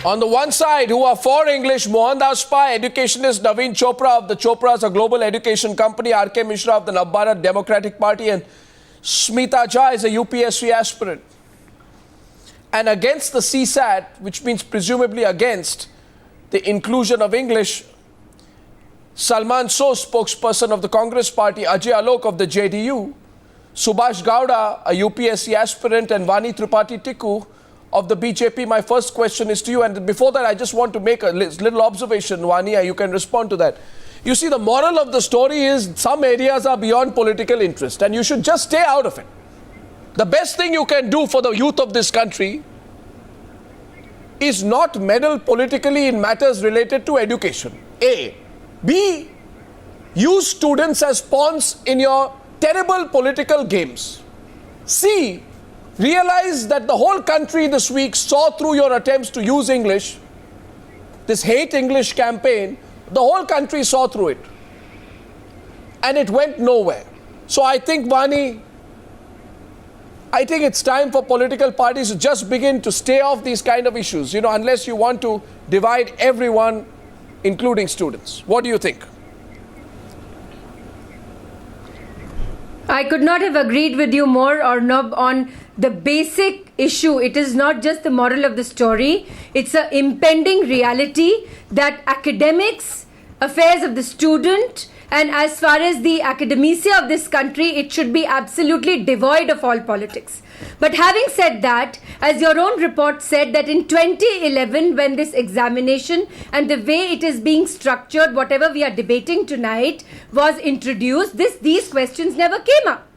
On the one side, who are for English, Mohandas Pai, educationist Naveen Chopra of the Chopras, a global education company, R.K. Mishra of the Navbharat Democratic Party, and Smita Jha is a UPSC aspirant. And against the CSAT, which means presumably against the inclusion of English, Salman Soos, spokesperson of the Congress Party, Ajay Alok of the JDU, Subhash Gowda, a UPSC aspirant, and Vani Tripathi Tikku of the BJP. My first question is to you, and before that I just want to make a little observation, Vani, you can respond to that. You see, the moral of the story is some areas are beyond political interest and you should just stay out of it. The best thing you can do for the youth of this country is not meddle politically in matters related to education. A. B. Use students as pawns in your terrible political games. C. Realize that the whole country this week saw through your attempts to use English, this hate English campaign, the whole country saw through it. And it went nowhere. So I think, Vani, I think it's time for political parties to just begin to stay off these kind of issues, unless you want to divide everyone, including students. What do you think? I could not have agreed with you more, Arnab, on the basic issue. It is not just the moral of the story. It's an impending reality that academics, affairs of the student, and as far as the academia of this country, it should be absolutely devoid of all politics. But having said that, as your own report said, that in 2011, when this examination and the way it is being structured, whatever we are debating tonight, was introduced, these questions never came up.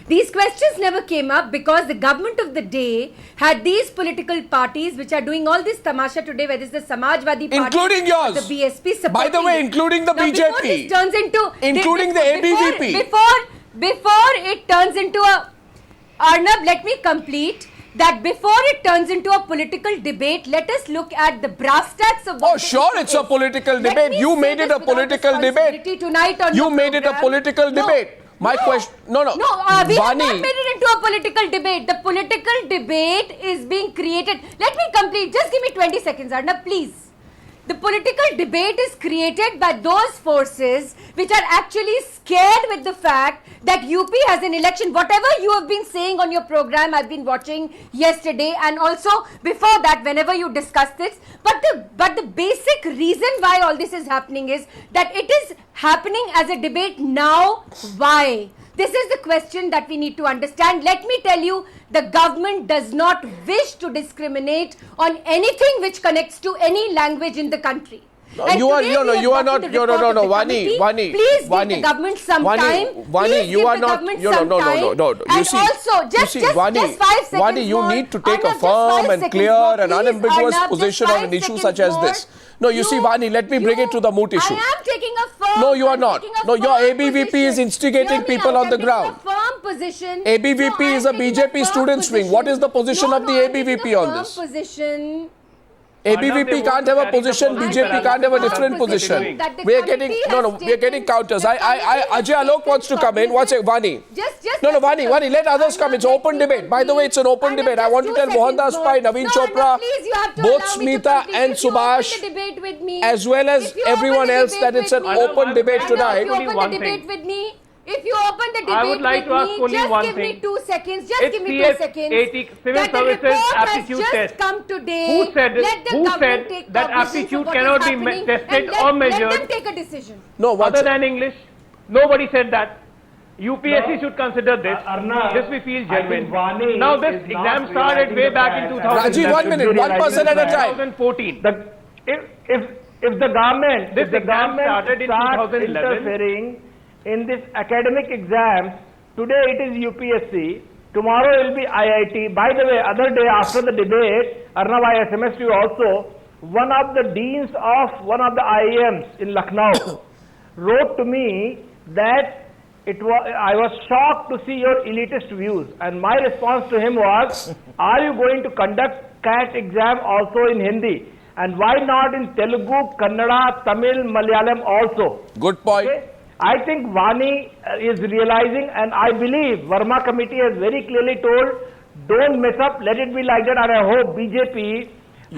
These questions never came up because the government of the day had these political parties which are doing all this tamasha today, whether it's the Samajwadi Party, including yours, the BSP, by the way, including the now, BJP, this turns into, including the ABVP. Before it turns into a, Arnab, let me complete. That before it turns into a political debate, let us look at the brass tacks of what it's a political debate. You made it a political debate. You made it a political debate. My question... No, we have not made it into a political debate. The political debate is being created. Let me complete. Just give me 20 seconds, Arnab, please. The political debate is created by those forces which are actually scared with the fact that UP has an election. Whatever you have been saying on your program, I've been watching yesterday and also before that whenever you discuss this. But the basic reason why all this is happening is that it is happening as a debate now. Why? This is the question that we need to understand. Let me tell you, the government does not wish to discriminate on anything which connects to any language in the country. Vani, please give the government some time. Vani, you are not, You see, also, just 5 seconds Vani, you need to take a firm and clear and unambiguous position on an issue such as this. No, you see, Vani, let me bring it to the moot issue. I am taking a firm. No, you are not. No, your ABVP is instigating people on the ground. Firm position. ABVP is a BJP student wing. What is the position of the ABVP on this? ABVP can't have a position, BJP can't have a different position. We are getting counters. Ajay Alok wants to come in. What's it, Vani? Vani, let others come. It's open debate. By the way, it's an open debate. I want to tell Mohandas Pai, Naveen Chopra, both Smita and Subhash, as well as everyone else, that it's an open debate tonight. If you open the debate, I would like to ask only one thing. Just give me 2 seconds. Just give me 2 seconds. Civil Services aptitude test. Come today. Who said that aptitude cannot be tested or measured? Let them take a decision. No, other than English, nobody said that. UPSC should consider this. This we feel genuine. Now this exam started way back in 2000. Rajiv, 1 minute. One person at a time. 2014. If the government, this exam started in 2011. Interfering in this academic exams, today it is UPSC, tomorrow it will be IIT. By the way, other day after the debate, Arnab, I SMS you also, one of the deans of one of the IIMs in Lucknow wrote to me that I was shocked to see your elitist views, and my response to him was, are you going to conduct CAT exam also in Hindi? And why not in Telugu, Kannada, Tamil, Malayalam also? Good point. Okay? I think Vani is realizing, and I believe Verma committee has very clearly told, don't mess up, let it be like that, and I hope BJP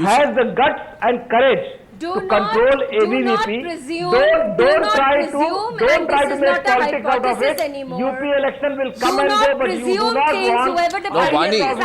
has the guts and courage Do to not- control do not ABVP. presume- Don't do not try presume, to and this is make not a politics out of hypothesis it. anymore. UP election will Do come and not go, but you do presume not things, want. whoever the No, party Vani, is, I'm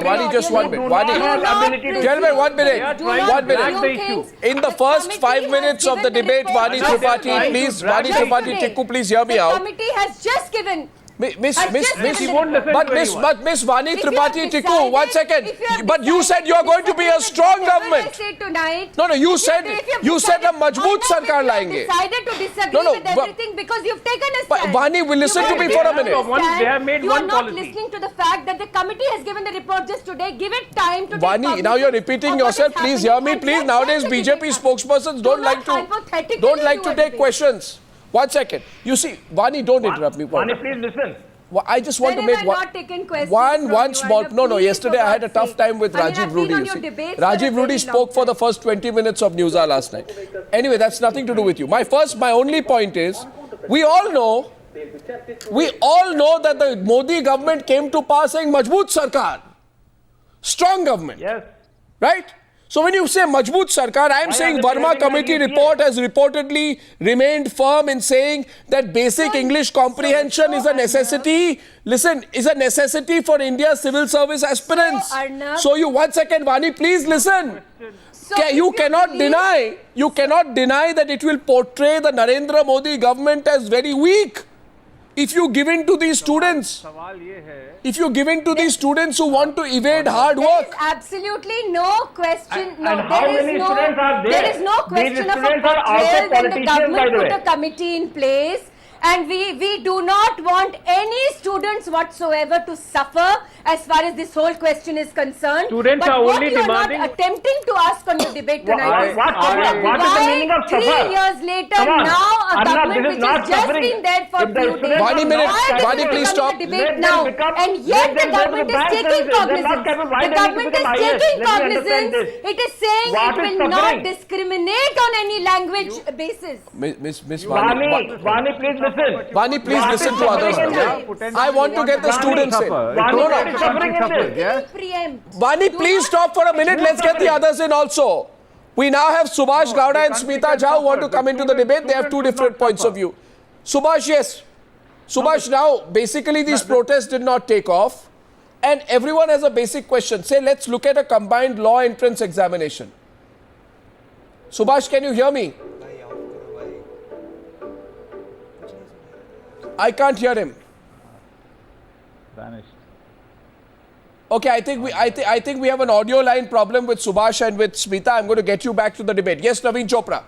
Vani, just one minute. Vani. Do not Ability to- Gentlemen, 1 minute. They are Do trying not 1 minute. drag the presume issue. things. In the first committee 5 has minutes of the given debate, report Vani just Tripathi, today. please, Just Vani Tripathi today. Tikku, please hear me The out. committee has just given. Miss She won't listen but to anyone. Miss Vani If you Tripathi have Tikku, 1 second. if you have But you said decided you are going to be a that strong whatever government. I say tonight, No, you if said have you said a decided- majboot Arnab, sarkar if you have layenge. decided to disagree No, with but- everything because you've taken a But stand. Vani, will listen You to have me for a taken minute. stand. They have made You one are not policy. listening to the fact that the committee has given the report just today. Give it time to Vani, take now you're cognizance repeating of what yourself. is Please hear happening me. and Please, let nowadays the BJP debate happen. spokespersons Do don't not like to hypothetically do a take debate. questions. 1 second. You see, Vani, don't interrupt me. Vani, please listen. I just want to Whenever make I'm not taking questions one from you, small. Arnab, No. please, Yesterday for I had a God's tough sake. time with I mean, Rajiv I've been Rudi. on You your see, debates for a Rajiv very Rudi long spoke for the first 20 minutes of Newshour last night. Anyway, that's nothing to do with you. My only point is, we all know that the Modi government came to power saying Majboot Sarkar, strong government, Yes. right? So when you say Majboot Sarkar, I am saying they Verma behaving committee like report has reportedly remained firm in saying that basic English comprehension is a necessity. Listen, is a necessity for India's civil service aspirants. Arnab- So you 1 second, Vani, please listen. So You if cannot believe- deny that it will portray the Narendra Modi government as very weak. If you give in to these students, who want to evade hard There work. is absolutely no question. No, And how there is many no. students are there? There is no These question of a students are also portrayal when the politicians, by government the put way. a committee in place, and we do not want any students whatsoever to suffer as far as this whole question is concerned. Students but are what only you are demanding- not attempting to ask on your debate tonight is What is the why meaning of 3 suffer? years later Come on. now a Arnab, government this is which not has just suffering. been there for If the few students days. are Vani, not minute. Why Vani, this please is stop. becoming a debate Let them now, become- and let yet the them go to government the is bank taking services. They're not cognizance. capable. Why The they need to government become is IAS? taking Let me understand cognizance. this. It is saying What it is will not suffering? discriminate on any language basis. Miss Vani, Vani, Vani, please listen. Vani, please What listen is to others. suffering in now. this? I want to get the Vani, students in. Vani, No, what is suffering in this? It will preempt. Vani, Do please not- stop for a minute. Let's get the others in also. We now have Subhash Gowda and country Smita can Jha who want to suffer. come into the debate. They have two different points of view. Subhash, yes. Subhash, now basically these protests did not take off, and everyone has a basic question. Say, let's look at a combined law entrance examination. Subhash, can you hear me? I can't hear him. Vanished. Okay, I think we have an audio line problem with Subhash and with Smita. I'm going to get you back to the debate. Yes, Naveen Chopra.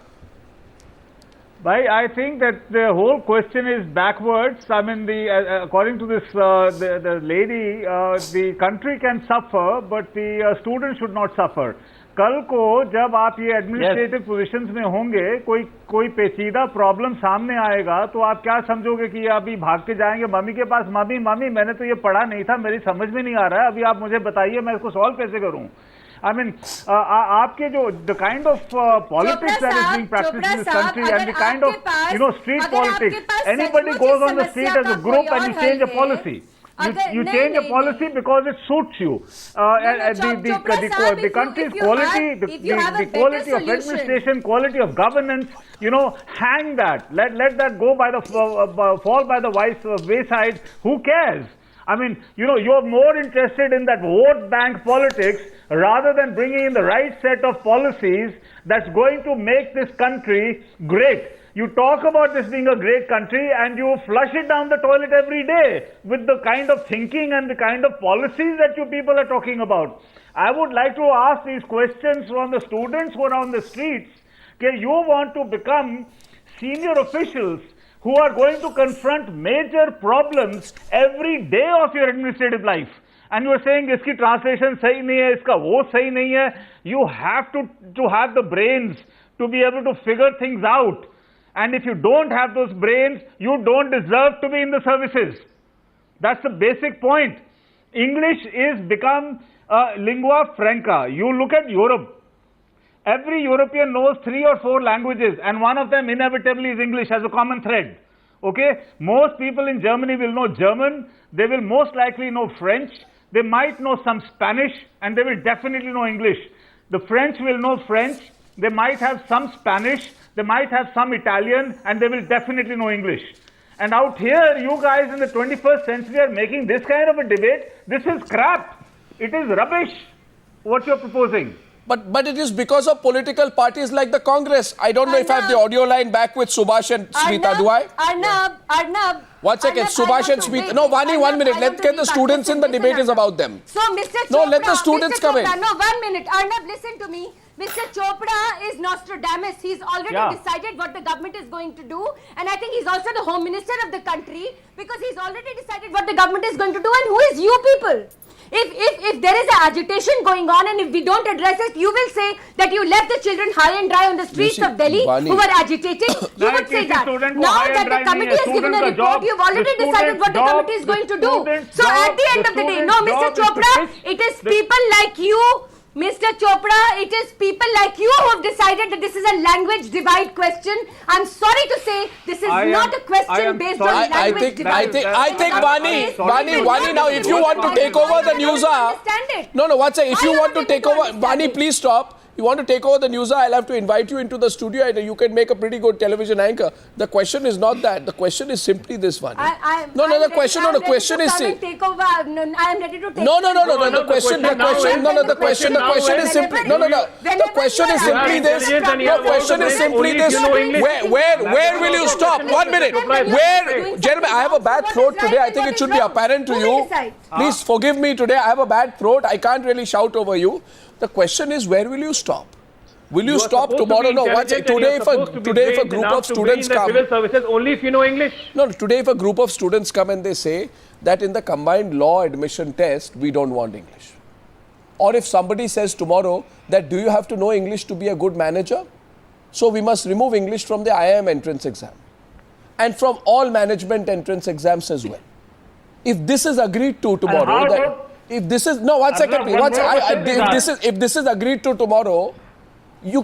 Bhai, I think that the whole question is backwards. I mean, according to this, the lady, the country can suffer, but the students should not suffer. कल को जब आप ये administrative positions में होंगे, कोई पेचीदा problem सामने आएगा, तो आप क्या समझोगे कि ये अभी भाग के जाएंगे मम्मी के पास, मम्मी मैंने तो ये पढ़ा नहीं था, मेरी समझ में नहीं आ रहा है, अभी आप मुझे बताइए मैं इसको सॉल्व कैसे करूं? I mean, आपके जो the kind of politics that is being practiced in this country and the kind of street politics, anybody goes on the street as a group and you change a policy. You change a policy because it suits you. The country's quality, the quality of administration, quality of governance, hang that. Let that go by the fall by the wayside. Who cares? I mean, you're more interested in that vote bank politics rather than bringing in the right set of policies that's going to make this country great. You talk about this being a great country and you flush it down the toilet every day with the kind of thinking and the kind of policies that you people are talking about. I would like to ask these questions from the students who are on the streets. Okay, you want to become senior officials who are going to confront major problems every day of your administrative life. And you are saying, iski translation sahi nahi hai, iska wo sahi nahi hai. You have to have the brains to be able to figure things out. And if you don't have those brains, you don't deserve to be in the services. That's the basic point. English is become lingua franca. You look at Europe. Every European knows 3 or 4 languages, and one of them inevitably is English as a common thread. Okay? Most people in Germany will know German. They will most likely know French. They might know some Spanish, and they will definitely know English. The French will know French. They might have some Spanish. They might have some Italian, and they will definitely know English. And out here, you guys in the 21st century are making this kind of a debate. This is crap. It is rubbish, what you're proposing. But it is because of political parties like the Congress. I don't know if I have the audio line back with Subhash and Smita, do I? Arnab. 1 second, Subhash and Smita. No, Vani, 1 minute. Let's get the students in. The debate is about them. So, Mr. Chopra, No, let the students come in. No, 1 minute. Arnab, listen to me. Mr. Chopra is Nostradamus. He's already decided what the government is going to do. And I think he's also the Home Minister of the country because he's already decided what the government is going to do. And who is you people? If there is an agitation going on and if we don't address it, you will say that you left the children high and dry on the streets of Delhi who were agitating. You would say that. Now that the committee has given a report, you've already decided what the committee is going to do. So at the end of the day, no, Mr. Chopra, it is people like you, Mr. Chopra, it is people like you who have decided that this is a language divide question. I'm sorry to say this is not a question based on language divide. I think Vani, now if you want to take over the Newshour. No, one second. If you want to take over, Vani, please stop. You want to take over the Newshour, I'll have to invite you into the studio and you can make a pretty good television anchor. The question is not that. The question is simply this one. The question is... I am ready to take The question is simply... The question is simply this. The question is simply this. Where will you stop? 1 minute. Gentlemen, I have a bad throat today. I think it should be apparent to you. Please forgive me today. I have a bad throat. I can't really shout over you. The question is, where will you stop? Will you stop tomorrow? No, today if a group of students come... Civil services only if you know English. No, today if a group of students come and they say that in the combined law admission test, we don't want English. Or if somebody says tomorrow that do you have to know English to be a good manager? So we must remove English from the IIM entrance exam. And from all management entrance exams as well. If this is agreed to tomorrow... If this is if this is agreed to tomorrow, you're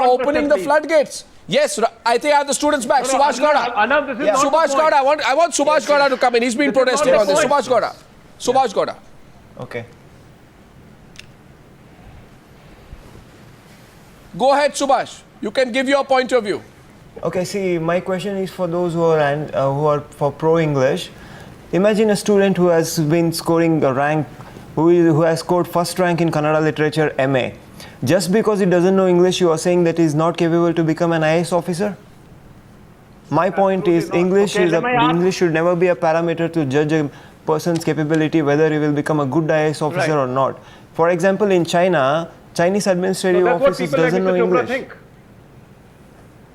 opening the floodgates. Yes, I think I have the students back. Subhash Gowda. Subhash Gowda. I want Subhash Gowda to come in. He's been protesting on this. Subhash Gowda. Subhash Gowda. Okay. Go ahead, Subhash. You can give your point of view. Okay. See, my question is for those who are for pro-English. Imagine a student who has been scoring a rank, who has scored first rank in Kannada literature MA. Just because he doesn't know English, you are saying that he is not capable to become an IAS officer? My point is, English should never be a parameter to judge a person's capability, whether he will become a good IAS officer or not. For example, in China, Chinese administrative officers doesn't know English.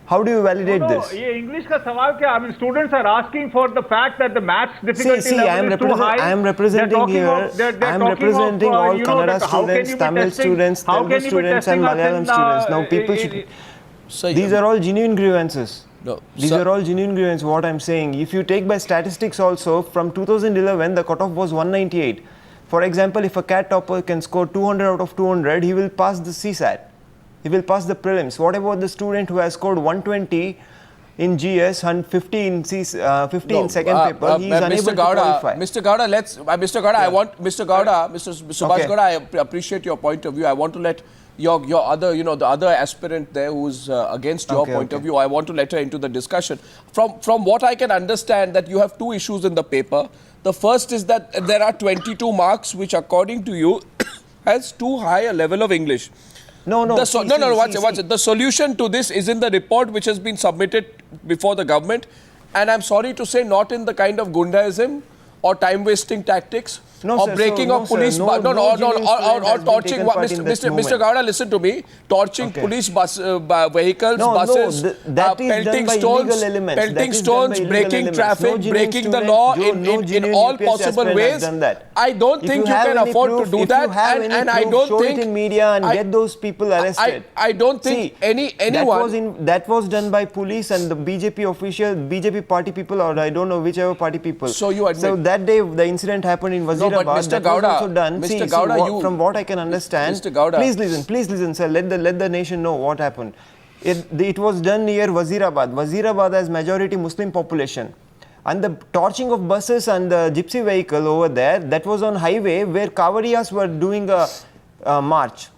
How do you validate this? English ka sawal kya? I mean, students are asking for the fact that the maths difficulty level is too high. I am representing here. I am representing all Kannada students, Tamil students, Telugu students, and Malayalam students. Now, people should. These are all genuine grievances. No, These are all genuine grievances. What I am saying, if you take by statistics also, from 2011, the cutoff was 198. For example, if a CAT topper can score 200 out of 200, he will pass the CSAT. He will pass the prelims. What about the student who has scored 120 in GS and 50 in second paper? He is unable to qualify. Mr. Gowda, Subhash Gowda, I appreciate your point of view. I want to let your other, the other aspirant there who's against your point of view, I want to let her into the discussion. From what I can understand, that you have two issues in the paper. The first is that there are 22 marks which, according to you, has too high a level of English. The solution to this is in the report which has been submitted before the government, and I'm sorry to say, not in the kind of gundaism or time-wasting tactics or breaking of police or torching. Mr. Gowda, listen to me. Torching police vehicles, buses, pelting stones, breaking traffic, breaking the law in all possible ways. I don't think you can afford to do that, and I don't think in media and get those people arrested. I don't think anyone. That was done by police and the BJP official, BJP party people, or I don't know whichever party people. So you admit. So that day the incident happened in Wazirabad. But Mr. Gowda, from what I can understand, Mr. Gowda, please listen, sir. Let the nation know what happened. It was done near Wazirabad. Wazirabad has majority Muslim population, and the torching of buses and the gypsy vehicle over there, that was on highway where Kavariyas were doing a march.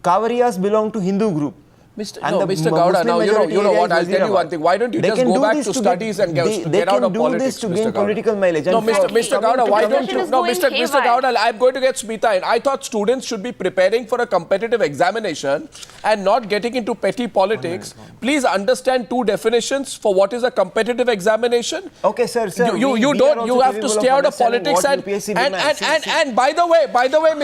Kavariyas belong to Hindu group. Mr. And No, the Mr. Muslim Gowda, now you majority know area what, is I'll tell you one thing. Why don't you They just can go do back this to to studies and get out of politics, to Mr. gain Gowda? political mileage. No, And Mr. Gowda, why don't you? discussion No, is Mr. going Mr. haywire. Gowda, I'm going to get Smita in. I thought students should be preparing for a competitive examination and not getting into petty politics. Please understand two definitions for what is a competitive examination. Okay, sir. You have to stay out of politics and by the way,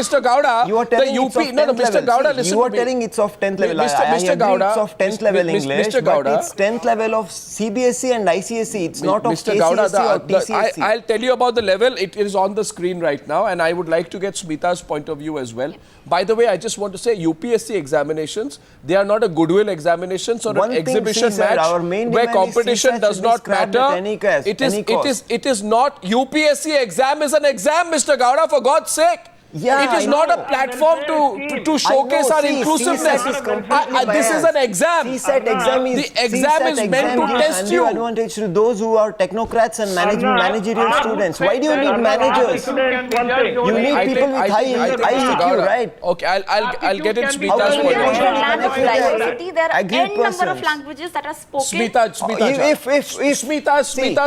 Mr. Gowda, you are telling the it's of UP, 10th no, level. Mr. Gowda, See, listen you are to me. telling it's of 10th level. Mr. I agree Gowda, it's of 10th level English, Mr. Gowda, but it's 10th level of CBSE and ICSE. It's not of Mr. KCSE Gowda, or TCSE. I'll tell you about the level. It is on the screen right now, and I would like to get Smita's point of view as well. By the way, I just want to say UPSC examinations, they are not a goodwill examinations or One an thing, exhibition see, sir, match our main where demand is competition CSAT does should be not scrapped at matter. any cost, It is not UPSC exam is an exam, Mr. Gowda, for God's sake. Yeah, it is I not know. a platform to showcase our inclusiveness. CSAT is completely This is an exam. CSAT exam is, The exam is meant to gives test undue you. advantage to those who are technocrats and managerial students. Why do you need managers? You need people with high IQ, right? Okay, I'll get it. How Smita's can point you of view. Language diversity, there are Agreed n number of persons. languages that are spoken. Smita's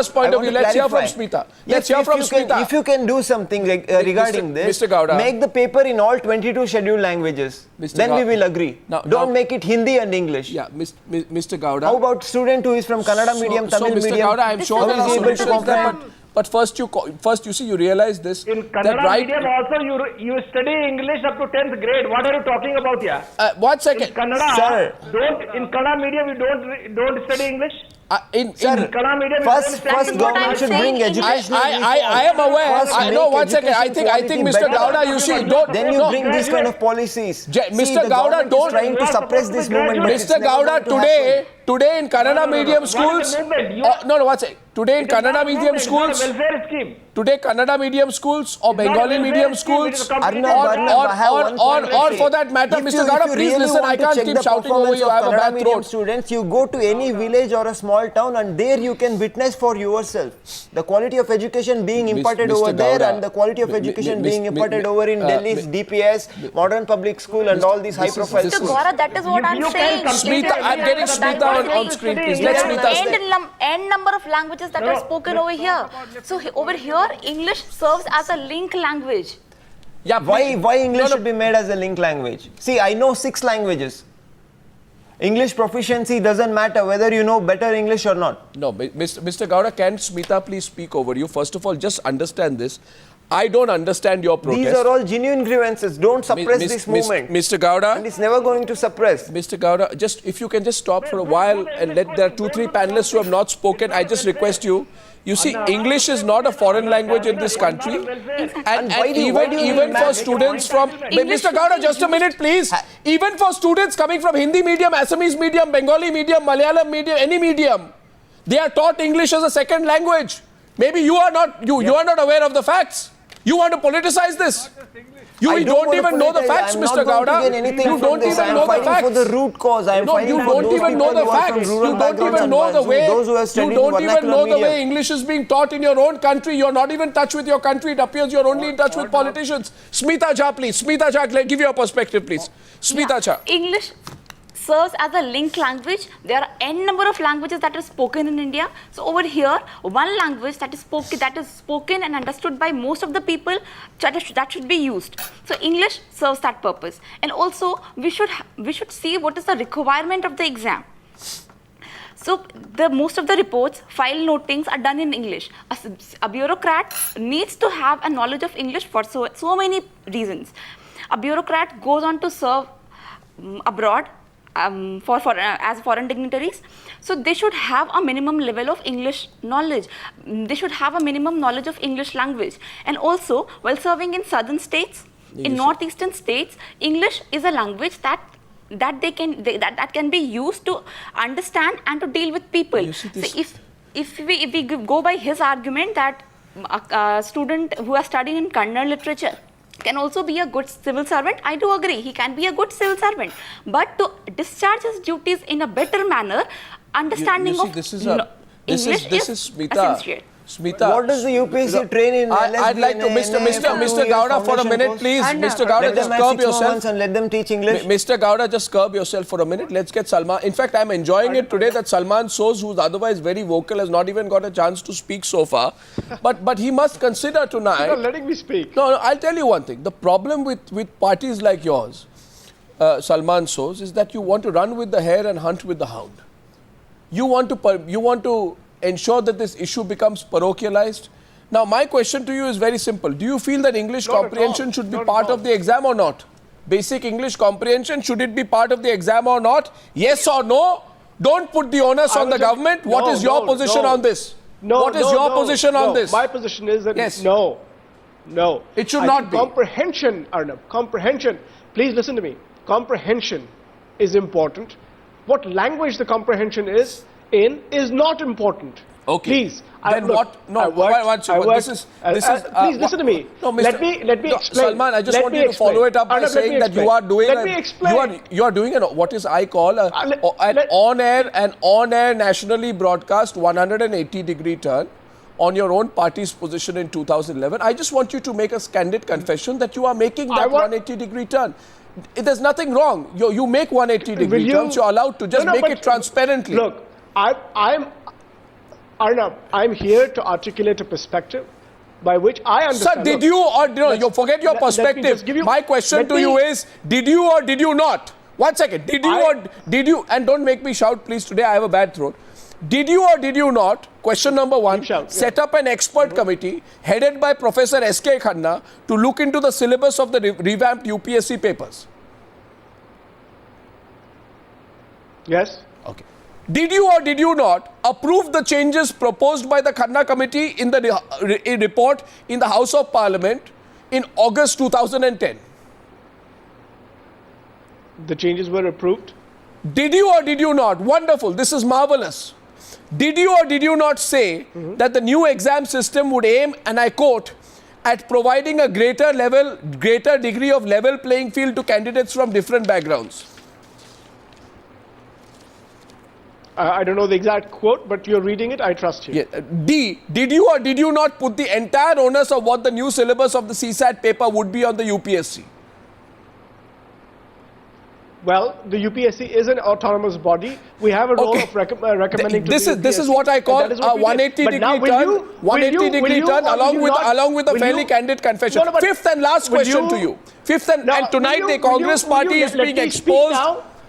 point of view. Let's hear from Smita. Let's hear from Smita. If you can do something regarding this, Mr. Gowda. make the paper in all 22 scheduled languages. Mr. Then we Gowda. will agree. Don't make it Hindi and English. Yeah, Mr. Gowda. How about student who is from Kannada medium, Tamil Mr. medium? Gowda, I'm sure How there is are he able to solutions there, comprehend? but first you see, you realize this. In that Kannada right, medium also you study English up to 10th grade. What are you talking about here? 1 second. In Kannada, Sir. in Kannada medium you don't study English? Sir, Kannada medium first what I'm government should bring saying. educational I am aware. First No, make 1 second. I think education Mr. quality Gowda, better. you see, don't. Then you no, bring these kind of policies. Mr. See, the Gowda, government don't- is trying to suppress this movement. but it's Mr. never Gowda, going to happen. today in Kannada medium schools. No, 1 second. Today in Kannada medium schools. welfare scheme. Today, Kannada medium schools or Bengali medium schools, or for that matter, Mr. Gowda, please listen. I can't keep shouting over you. I have a bad throat. Students, you go to any village or a small town, and there you can witness for yourself the quality of education being imparted Mr. over there, Gowda, and the quality of education being imparted over in Delhi's DPS, modern public school, and all these high-profile this is- schools. Gaurav, that is what I'm saying. Smita, I'm getting Smita on screen, please. Let Smita speak. N number of languages that are spoken over here. So over here, English serves as a link language. Yeah, Why English should be made as a link language? See, I know 6 languages. English proficiency doesn't matter whether you know better English or not. No, Mr. Gowda, can Smita please speak over you? First of all, just understand this. I don't understand your protest. These are all genuine grievances. Don't suppress this movement. Mr. Gowda, And it's never going to suppress. Mr. Gowda, just if you can just stop for a while and let there are 2-3 panelists who have not spoken, I just request you. You see, English is not a foreign language in this country, and why do you even need for that? students from Mr. Gowda, just a minute, please. Even for students coming from Hindi medium, Assamese medium, Bengali medium, Malayalam medium, any medium, they are taught English as a second language. Maybe you are not aware of the facts. You want to politicize this. You don't even know the facts, Mr. Gowda. You don't even know the facts. For the root cause. I am No, fighting you for don't those even know people the who are from facts. rural You don't backgrounds even and know the way. those who have You studied don't even vernacular know the medium. way English is being taught in your own country. You're not even in touch with your country. It appears you're only in touch with politicians. Smita Jha, please. Smita Jha, give your perspective, please. Smita Jha. English serves as a link language. There are n number of languages that are spoken in India. So over here, one language that is spoken and understood by most of the people, that should be used. So English serves that purpose. And also, we should see what is the requirement of the exam. So most of the reports, file notings are done in English. A bureaucrat needs to have a knowledge of English for so many reasons. A bureaucrat goes on to serve abroad as foreign dignitaries. So they should have a minimum level of English knowledge. They should have a minimum knowledge of English language. And also, while serving in southern states, in northeastern states, English is a language that can be used to understand and to deal with people. So if we go by his argument that a student who is studying in Kannada literature can also be a good civil servant, I do agree, he can be a good civil servant. But to discharge his duties in a better manner, understanding of English is Smita, essential. Smita, What does the UPSC train in I'd like to, Mr. Gowda, for a minute, please. Mr. Gowda, just curb yourself. And let them teach English. Mr. Gowda, just curb yourself for a minute. Let's get Salman. In fact, I'm enjoying it today that Salman Soz, who's otherwise very vocal, has not even got a chance to speak so far. But he must consider tonight. You're not letting me speak. No, I'll tell you one thing. The problem with parties like yours, Salman Soz, is that you want to run with the hare and hunt with the hound. You want to ensure that this issue becomes parochialized. Now, my question to you is very simple. Do you feel that English comprehension should be part of the exam or not? Basic English comprehension, should it be part of the exam or not? Yes or no? Don't put the onus on the government. What is your position on this? What is your position on this? My position is that no. It should not be. Comprehension, Arnab, comprehension. Please listen to me. Comprehension is important. What language the comprehension is in is not important. Okay. Please. Then what? No, please listen to me. No, let me explain. Salman, I just want you to follow it up by saying that you are doing. You are doing what is I call an on-air nationally broadcast 180-degree turn on your own party's position in 2011. I just want you to make a candid confession that you are making that 180-degree turn. There's nothing wrong. You make 180-degree turns. You're allowed to just make it transparently. Look, Arnab, I'm here to articulate a perspective by which I understand. Sir, did you or no? You forget your perspective. My question to you is: did you or did you not? 1 second. Did you or did you? And don't make me shout, please. Today I have a bad throat. Did you or did you not? Question number one. Set up an expert committee headed by Professor S.K. Khanna to look into the syllabus of the revamped UPSC papers. Yes. Okay. Did you or did you not approve the changes proposed by the Khanna committee in the report in the House of Parliament in August 2010? The changes were approved. Did you or did you not? Wonderful. This is marvelous. Did you or did you not say that the new exam system would aim, and I quote, at providing a greater degree of level playing field to candidates from different backgrounds? I don't know the exact quote, but you're reading it. I trust you. Yeah. D. Did you or did you not put the entire onus of what the new syllabus of the CSAT paper would be on the UPSC? Well, the UPSC is an autonomous body. We have a role of recommending to the UPSC. This is what I call a 180-degree turn. 180-degree turn along with a fairly candid confession. Fifth and last question to you. And tonight the Congress party is being exposed.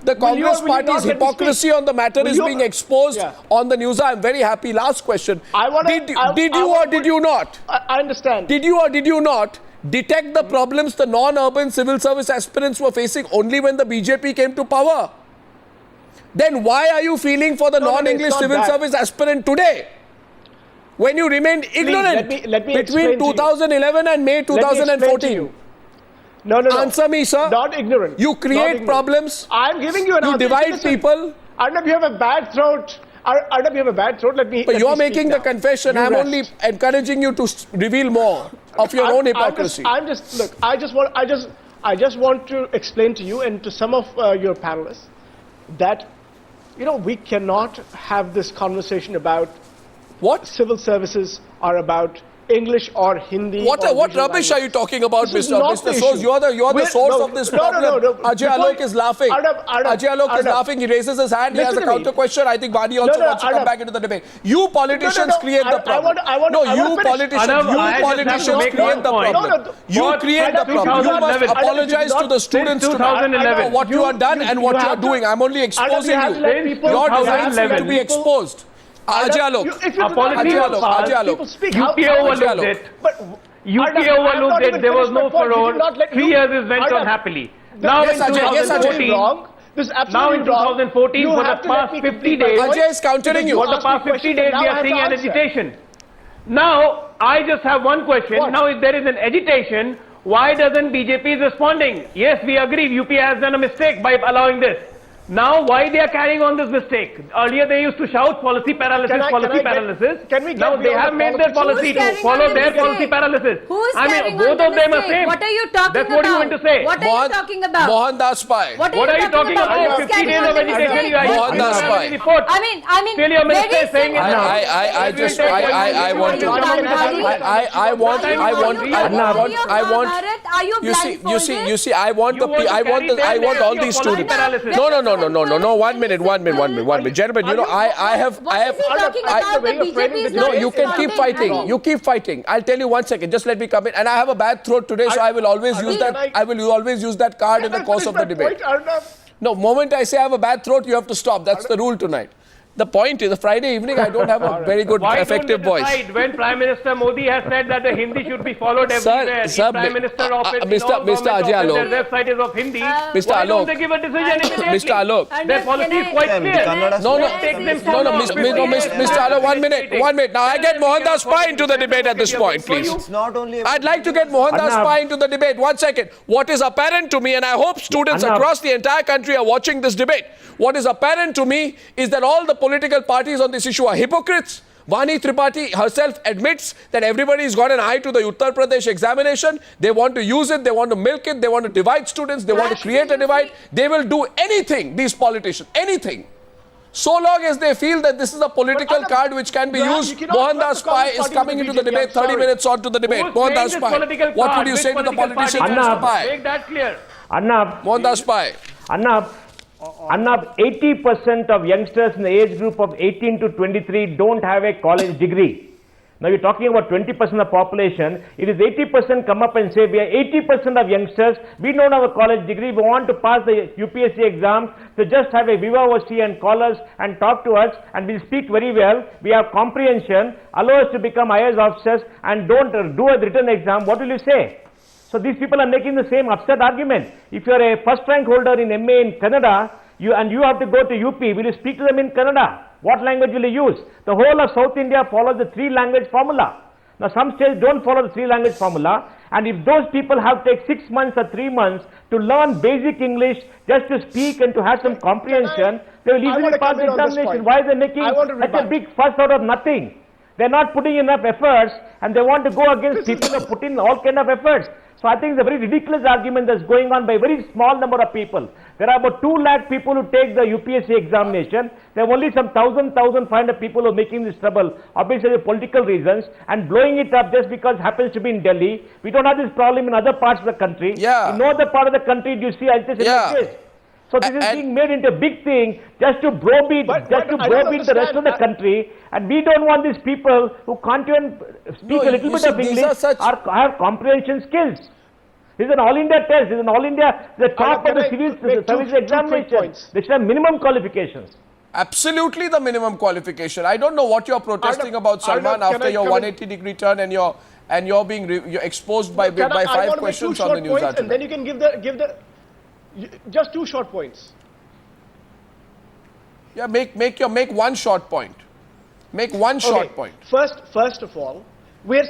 The Congress party's hypocrisy on the matter is being exposed on the news. I'm very happy. Last question. Did you or did you not? I understand. Did you or did you not detect the problems the non-urban civil service aspirants were facing only when the BJP came to power? Then why are you feeling for the non-English civil service aspirant today? When you remained ignorant between 2011 and May 2014. No. Answer me, sir. Not ignorant. You create problems. I'm giving you an answer. You divide people. Arnab, you have a bad throat. Arnab, you have a bad throat. But you're making the confession. I'm only encouraging you to reveal more of your own hypocrisy. I just want to explain to you and to some of your panelists that, we cannot have this conversation about what civil services are about. English or Hindi. What rubbish are you talking about, Mr. Soz? You're the source of this problem. No. Ajay Alok is laughing. Ajay Alok is laughing. He raises his hand. He has a counter question. I think Bani also wants to come back into the debate. You politicians create the problem. You politicians create the problem. You create the problem. You must apologize to the students tonight for what you have done and what you are doing. I'm only exposing you. Your designs need to be exposed. Ajay Alok. UPA overlooked it. UPA overlooked it. There was no furore. 3 years it went on happily. Now in 2014, for the past 50 days, Ajay is countering you. For the past 50 days, we are seeing an agitation. Now, I just have one question. Now, if there is an agitation, why doesn't BJP is responding? Yes, we agree. UPA has done a mistake by allowing this. Now, why they are carrying on this mistake? Earlier, they used to shout policy paralysis, Can we get now they have made their policy to follow their policy paralysis. Who's I mean, carrying both on of the them are mistake? same. What are you talking That's about? what you want to say. What are you talking about? Mohandas Pai. What are you talking about? Who's 50 carrying days on of the education, mistake? you guys Mohandas don't have Pai. any report. I mean, Still your minister very is saying it simple. now. I just, I want to, I want, you see, I want all these students. No, 1 minute. Gentlemen, you know, I have, no, you can keep fighting. You keep fighting. I'll tell you 1 second. Just let me come in. And I have a bad throat today, so I will always use that. I will always use that card in the course of the debate. No, moment I say I have a bad throat, you have to stop. That's the rule tonight. The point is, the Friday evening, I don't have a very good, effective voice. When Prime Minister Modi has said that the Hindi should be followed everywhere, Sir, Prime Minister of it, Mr. Ajay Alok. their website is of Hindi, Mr. why don't Alok. they give a decision immediately? Mr. Alok. Their policy is quite clear. Mr. Alok, 1 minute. 1 minute. Now I get Mohandas Pai into the debate at this point, please. It's not only I'd like to get Mohandas Pai into the debate. 1 second. What is apparent to me, and I hope students across the entire country are watching this debate, what is apparent to me is that all the political parties on this issue are hypocrites. Vani Tripathi herself admits that everybody's got an eye to the Uttar Pradesh examination. They want to use it, they want to milk it, they want to divide students, they want to create a divide. They will do anything, these politicians, anything. So long as they feel that this is a political card which can be used. Mohandas Pai is coming into the debate 30 minutes on to the debate. Mohandas Pai. What would you say to the politicians, Mr. Pai? Make that clear. Mohandas Pai. 80% of youngsters in the age group of 18 to 23 don't have a college degree. Now you're talking about 20% of the population. It is 80% come up and say we are 80% of youngsters. We don't have a college degree. We want to pass the UPSC exam. So just have a viva voce and call us and talk to us, and we'll speak very well. We have comprehension. Allow us to become IAS officers and don't do a written exam. What will you say? So these people are making the same absurd argument. If you are a first rank holder in MA in Canada, you have to go to UP, will you speak to them in Kannada? What language will you use? The whole of South India follows the 3-language formula. Now some states don't follow the 3-language formula, and if those people have to take 6 months or 3 months to learn basic English just to speak and to have some comprehension, they will easily pass the examination. Why are they making such a big fuss out of nothing? They're not putting enough efforts, and they want to go against people who put in all kind of efforts. So I think it's a very ridiculous argument that's going on by a very small number of people. There are about 2 lakh people who take the UPSC examination. There are only some 1,500 people who are making this trouble, obviously for political reasons, and blowing it up just because it happens to be in Delhi. We don't have this problem in other parts of the country. Yeah. In no other part of the country do you see this in this. So this is being made into a big thing just to browbeat, the rest of the country, and we don't want these people who can't even speak a little bit of English or have comprehension skills. This is an all India test. This is an all India, the top of the civil service examination. They should have minimum qualifications. Absolutely the minimum qualification. I don't know what you're protesting about, Salman, after your 180-degree turn and you're being you're exposed by 5 questions on the news. And then you can give the just 2 short points. Yeah, make one short point. Make one short point. First of all, we're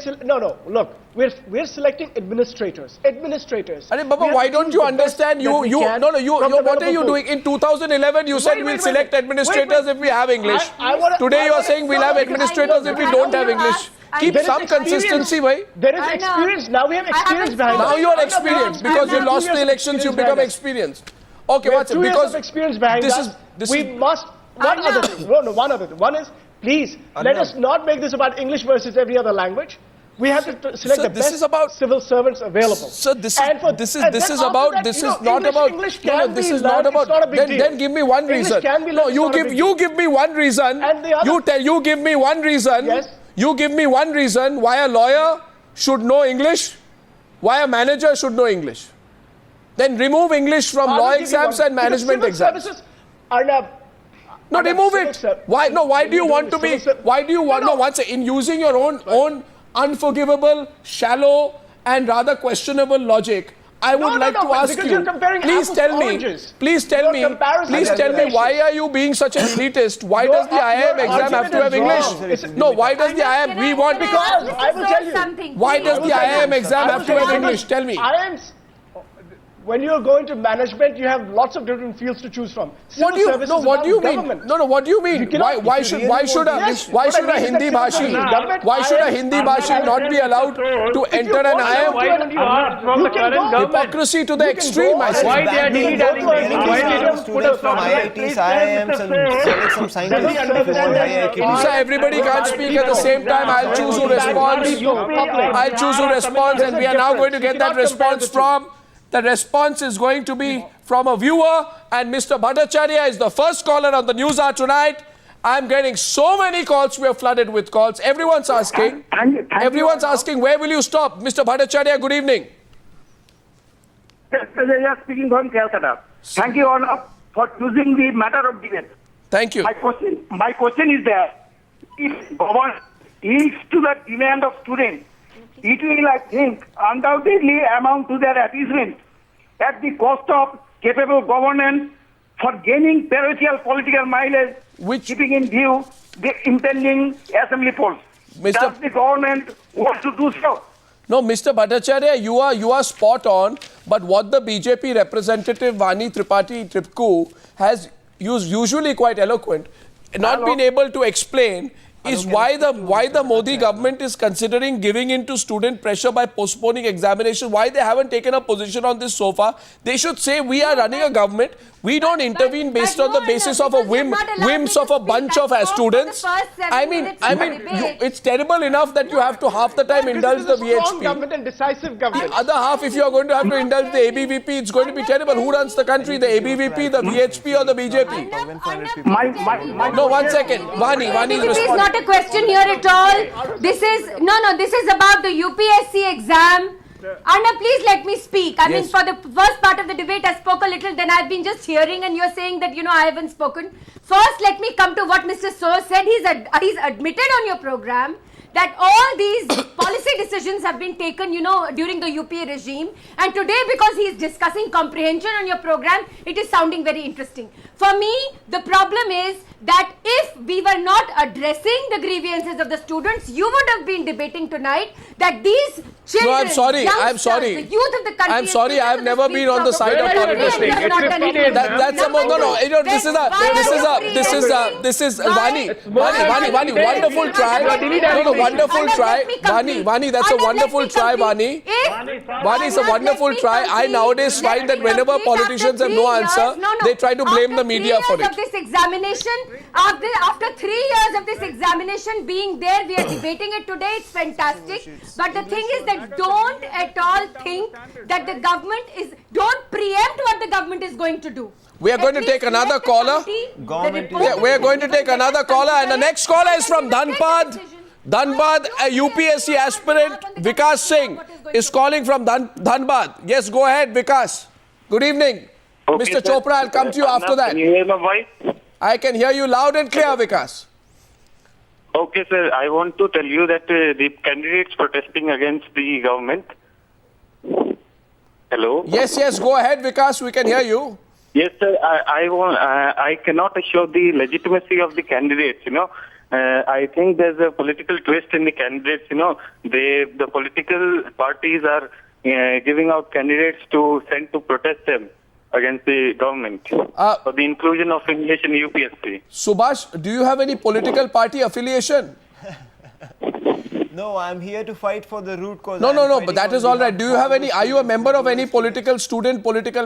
selecting administrators. Baba, why don't you understand? What are you doing? In 2011, you said we'll select administrators if we have English. Today you are saying we'll have administrators if we don't have English. Keep some consistency, bhai. There is experience. Now we have experience behind us. Now you are experienced because you lost the elections. You become experienced. Okay, what's it? 2 years of experience behind us. We must. One other thing. One other thing. One is, please let us not make this about English versus every other language. We have to select the best civil servants available. So this is not about. Then give me one reason. No, you give me one reason. You give me one reason. Yes. You give me one reason why a lawyer should know English, why a manager should know English. Then remove English from law exams and management exams. No, remove it. Why? No, why do you want to be? Why do you want? No, once in using your own unforgivable, shallow, and rather questionable logic, I would like to ask you. Please tell me. Why are you being such an elitist? Why does the IIM exam have to have English? No, why does the IIM? We want I will tell you. Why does the IIM exam have to have English? Tell me. when you're going to management, you have lots of different fields to choose from. What do you mean? What do you mean? Why should a Hindi Bhashi not be allowed to enter an IIM? Why don't you ask from the current government? Hypocrisy to the extreme, I say. Why they are dilly-dallying? Why they don't put a from IITs, IIMs, and select some scientists if you want higher academics. Sir, everybody can't speak at the same time. I'll choose who responds. I'll choose who responds, and we are now going to get that response from. The response is going to be from a viewer, and Mr. Bhattacharya is the first caller on the Newshour tonight. I'm getting so many calls. We are flooded with calls. Everyone's asking. Everyone's asking, where will you stop? Mr. Bhattacharya, good evening. Yes, they are speaking from Calcutta. Thank you all for choosing the matter of debate. Thank you. My question is that if government yields to the demand of students, it will, I think, undoubtedly amount to their appeasement at the cost of capable governance for gaining parochial political mileage, keeping in view the impending assembly polls. Does the government want to do so? No, Mr. Bhattacharya, you are spot on. But what the BJP representative Vani Tripathi Tripku has used, usually quite eloquent, not been able to explain is why the Modi government is considering giving in to student pressure by postponing examination. Why they haven't taken a position on this so far? They should say we are running a government. We don't intervene based on the basis of a whims of a bunch of students. I mean, it's terrible enough that you have to half the time indulge the VHP. Strong government and decisive government. The other half, if you are going to have to indulge the ABVP, it's going to be terrible. Who runs the country? The ABVP, the VHP, or the BJP? No, 1 second. Vani is responding. Not a question here at all. This is about the UPSC exam. Anna, please let me speak. I mean, for the first part of the debate, I spoke a little, then I've been just hearing, and you're saying that, I haven't spoken. First, let me come to what Mr. So said. He's admitted on your program that all these policy decisions have been taken, during the UPA regime. And today, because he's discussing comprehension on your program, it is sounding very interesting. For me, the problem is that if we were not addressing the grievances of the students, you would have been debating tonight that these children, No, I'm sorry. the youth of the country... I'm sorry, I've never been on the side of politicians. This is Vani, wonderful try. Wonderful try. Vani, that's a wonderful try, Vani. Vani is a wonderful try. I nowadays find that whenever politicians have no answer, they try to blame the media for it. This examination, after 3 years of this examination being there, we are debating it today. It's fantastic. But the thing is that don't at all think that the government don't preempt what the government is going to do. We are going to take another caller. We are going to take another caller, and the next caller is from Dhanbad. A UPSC aspirant, Vikas Singh, is calling from Dhanbad. Yes, go ahead, Vikas. Good evening. Okay, Mr. Chopra, I'll come to you after that. Can you hear my voice? I can hear you loud and clear, Vikas. Okay, sir. I want to tell you that the candidates protesting against the government. Hello? Yes, go ahead, Vikas. We can hear you. Yes, sir. I cannot assure the legitimacy of the candidates, I think there's a political twist in the candidates, the political parties are giving out candidates to send to protest them against the government for the inclusion of English in UPSC. Subhash, do you have any political party affiliation? No, I'm here to fight for the root cause. No, but that is all right. Do you have any, are you a member of any political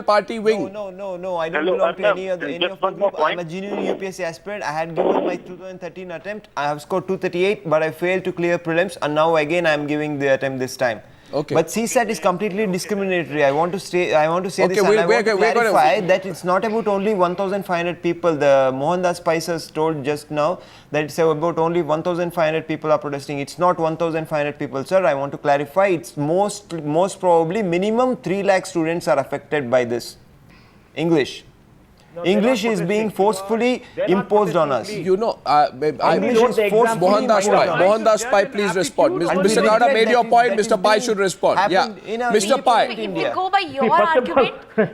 party wing? No, I don't belong to any of the group. I'm a genuine UPSC aspirant. I had given my 2013 attempt. I have scored 238, but I failed to clear prelims, and now again I'm giving the attempt this time. Okay. But CSAT is completely discriminatory. I want to say this, and I want to clarify that it's not about only 1,500 people. The Mohandas Spices told just now that it's about only 1,500 people are protesting. It's not 1,500 people, sir. I want to clarify. It's most probably minimum 3 lakh students are affected by this. English. English is being forcefully imposed on us. Mohandas Pai, please respond. Mr. Gowda made your point. Mr. Pai should respond. Yeah. Mr. Pai. If we go by your argument,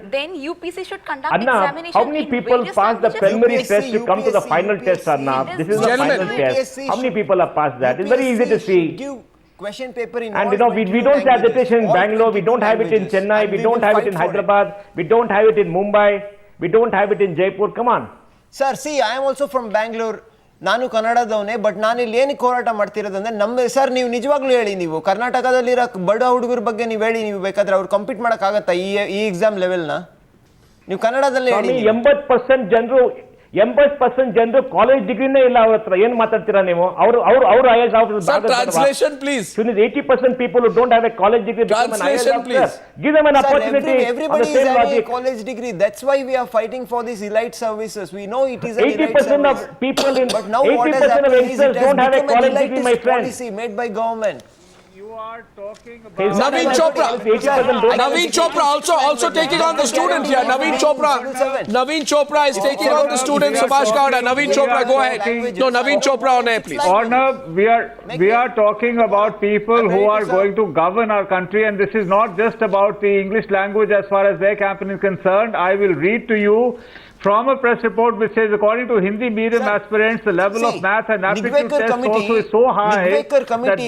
then UPC should conduct examination. How many people pass the preliminary test to come to the final test, Arnab? This is the final test. How many people have passed that? It's very easy to see. question paper in and all we 22 don't have languages, it in all Bangalore, we 22 don't have it in languages, Chennai, and we we don't will have it fight in for it. Hyderabad, we don't have it in Mumbai, we don't have it in Jaipur. Come on. Sir, see, I am also from Bangalore. ನಾನು ಕನ್ನಡದವನೇ, but ನಾನು ಇಲ್ಲಿ ಏನಕ್ಕೆ ಹೋರಾಟ ಮಾಡ್ತಿರೋದಂದ್ರೆ ನಮ್ಮ sir ನೀವು ನಿಜವಾಗ್ಲೂ ಹೇಳಿ, ನೀವು ಕರ್ನಾಟಕದಲ್ಲಿರೋ ಬಡ ಹುಡುಗರ ಬಗ್ಗೆ ನೀವು ಹೇಳಿ, ನೀವು ಬೇಕಾದ್ರೆ ಅವ್ರು ಕಂಪೀಟ್ ಮಾಡೋಕ್ಕಾಗತ್ತಾ ಈ ಎಕ್ಸಾಮ್ ಲೆವೆಲ್ನ? ನೀವು ಕನ್ನಡದಲ್ಲೇ ಹೇಳಿ. 80% ಜನರು ಕಾಲೇಜ್ ಡಿಗ್ರಿನೇ ಇಲ್ಲ ಅವ್ರ ಹತ್ರ. ಏನ್ ಮಾತಾಡ್ತೀರಾ ನೀವು? ಅವರು IAS officer. Translation, please. 80% people who don't have a college degree become an IAS officer. Please. Give them an opportunity. Everybody is having a college degree. That's why we are fighting for these elite services. We know it is an elite service. 80% of people in but now what has 80% of happened is youngsters it has don't have a become an college degree, my elitist friend. policy made by government. You are talking about Naveen Chopra. Naveen Chopra also taking on the student here. Naveen Chopra is taking on the student. Subhash Gowda. Naveen Chopra, go ahead. No, Naveen Chopra on air, please. Arnab, we are talking about people who are going to govern our country, and this is not just about the English language as far as their campaign is concerned. I will read to you from a press report which says, according to Hindi medium aspirants, the level of math and aptitude test also is so high that they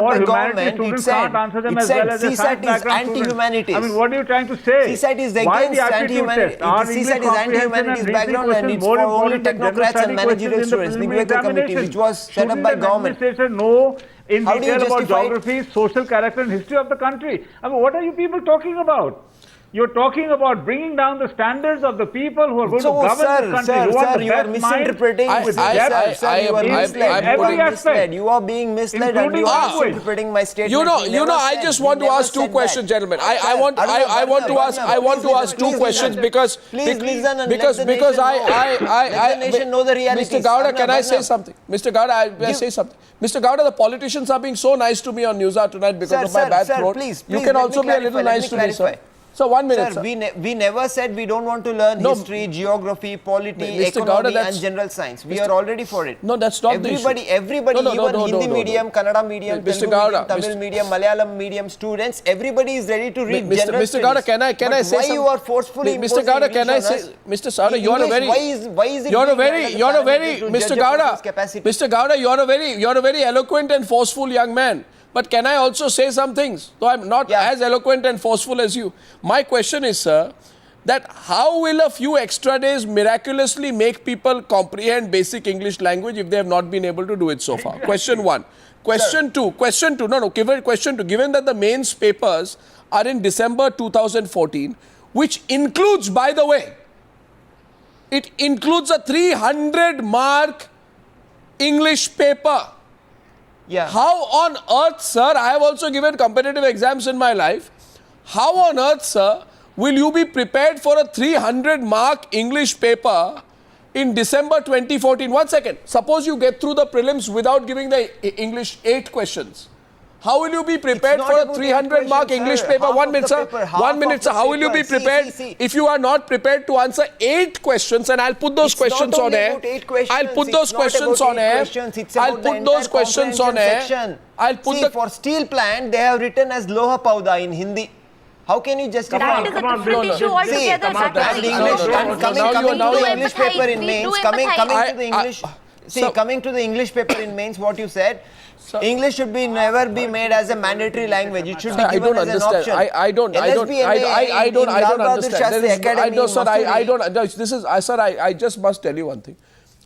or humanities students can't answer them as well as a science background student. I mean, what are you trying to say? CSAT is Why the against aptitude test? Are English CSAT is anti-humanities background and it's for only technocrats and managerial students. Nigvekar committee, which was set up by government. Administration know in How do you detail about justify geography, social character and history of the country. I mean, what are you people talking about? You're talking about bringing down the standards of the people who are going to govern this country. Sir, you are misinterpreting. You are being misled and you are misinterpreting my statement. I just want to ask two questions, gentlemen. I want to ask two questions because Mr. Gowda, can I say something? Mr. Gowda, I say something. Mr. Gowda, the politicians are being so nice to me on Newshour tonight because of my bad throat. You can also be a little nice to me, sir. So 1 minute, sir. We never said we don't want to learn history, geography, polity, economy and general science. We are already for it. No, that's not everybody, even Hindi medium, Kannada medium, Telugu medium, Tamil medium, Malayalam medium students, everybody is ready to read general Mr. Gowda, can I say something? Why you are forcefully Mr. Gowda, can I say, Mr. Gowda, you are a very, Mr. Gowda, you are a very eloquent and forceful young man. But can I also say some things? Though I'm not as eloquent and forceful as you. My question is, sir, that how will a few extra days miraculously make people comprehend basic English language if they have not been able to do it so far? Question one. Question two. Question two. Given that the mains papers are in December 2014, which includes, by the way, it includes a 300-mark English paper. Yeah. How on earth, sir, I have also given competitive exams in my life. How on earth, sir, will you be prepared for a 300-mark English paper in December 2014? 1 second. Suppose you get through the prelims without giving the English 8 questions. How will you be prepared for a 300-mark English paper? 1 minute, sir. 1 minute, sir. How will you be prepared if you are not prepared to answer 8 questions? And I'll put those questions on air. I'll put those questions on air. I'll put those questions on air. For steel plant, they have written as Loha Pauda in Hindi. How can you justify? That is a different issue altogether. Coming to the English paper in mains, coming to the English. Coming to the English paper in mains, what you said. English should never be made as a mandatory language. It should be given as an option. I don't understand. I just must tell you one thing.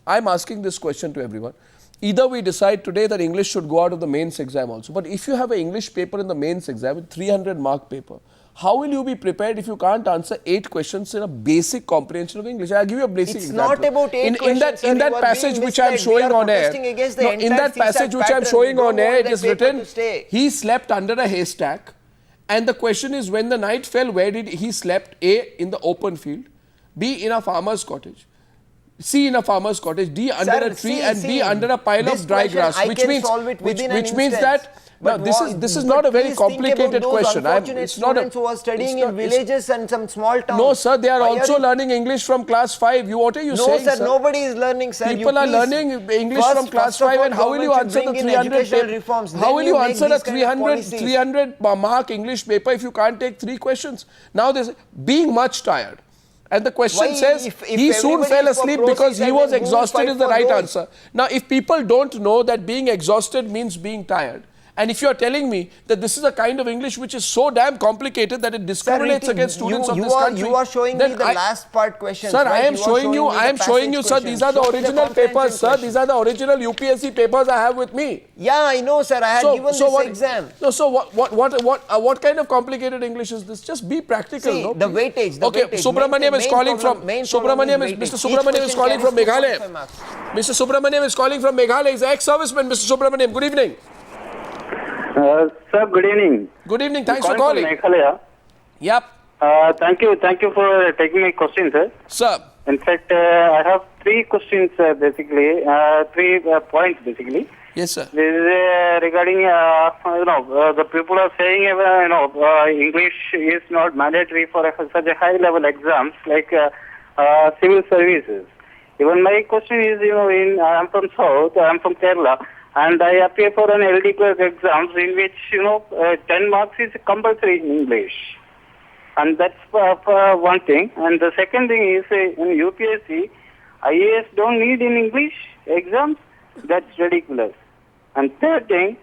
I'm asking this question to everyone. Either we decide today that English should go out of the mains exam also. But if you have an English paper in the mains exam, 300-mark paper, how will you be prepared if you can't answer 8 questions in a basic comprehension of English? I'll give you a basic example. It's not about 8 questions. In that passage which I'm showing on air, it is written, he slept under a haystack. And the question is, when the night fell, where did he slept? A, in the open field. B, in a farmer's cottage. C, in a farmer's cottage. D, under a tree. And B, under a pile of dry grass. Which means that this is not a very complicated question. It's not students who are studying in villages and some small towns. No, sir, they are also learning English from class 5. What are you saying, sir? No, sir, nobody is learning, sir. People are learning English from class 5, and how will you answer the 300? How will you answer a 300-mark English paper if you can't take 3 questions? Now, there's being much tired. And the question says, he soon fell asleep because he was exhausted is the right answer. Now, if people don't know that being exhausted means being tired, And if you are telling me that this is a kind of English which is so damn complicated that it discriminates against students of this country, you are showing me the last part questions. Sir, right? I am showing you, sir. These are the original papers, sir. These are the original UPSC papers I have with me. Yeah, I know, sir. I had given this exam. No, so what kind of complicated English is this? Just be practical. See, no, the weightage. Okay, Subramaniam is calling from Mr. Subramaniam is calling from Meghalaya. Mr. Subramaniam is calling from Meghalaya. He's an ex-serviceman. Mr. Subramaniam, good evening. Sir, good evening. Good evening. Thanks for calling. Yep. Thank you for taking my question, sir. Sir. In fact, I have three questions, basically, 3 points, basically. Yes, sir. This is regarding, the people are saying, English is not mandatory for such a high-level exams like civil services. Even my question is, I am from South, I am from Kerala, and I appear for an LD clerk exams in which, 10 marks is compulsory in English. And that's one thing. And the second thing is, in UPSC, IAS don't need in English exams. That's ridiculous. And third thing,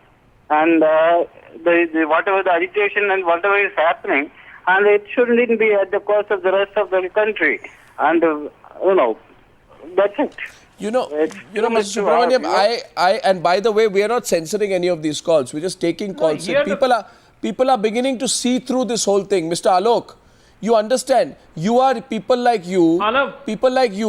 and whatever the agitation and whatever is happening, and it shouldn't be at the cost of the rest of the country. And, that's it. Mr. Subramaniam, and by the way, we are not censoring any of these calls. We're just taking calls. People are beginning to see through this whole thing. Mr. Alok, you understand? People like you.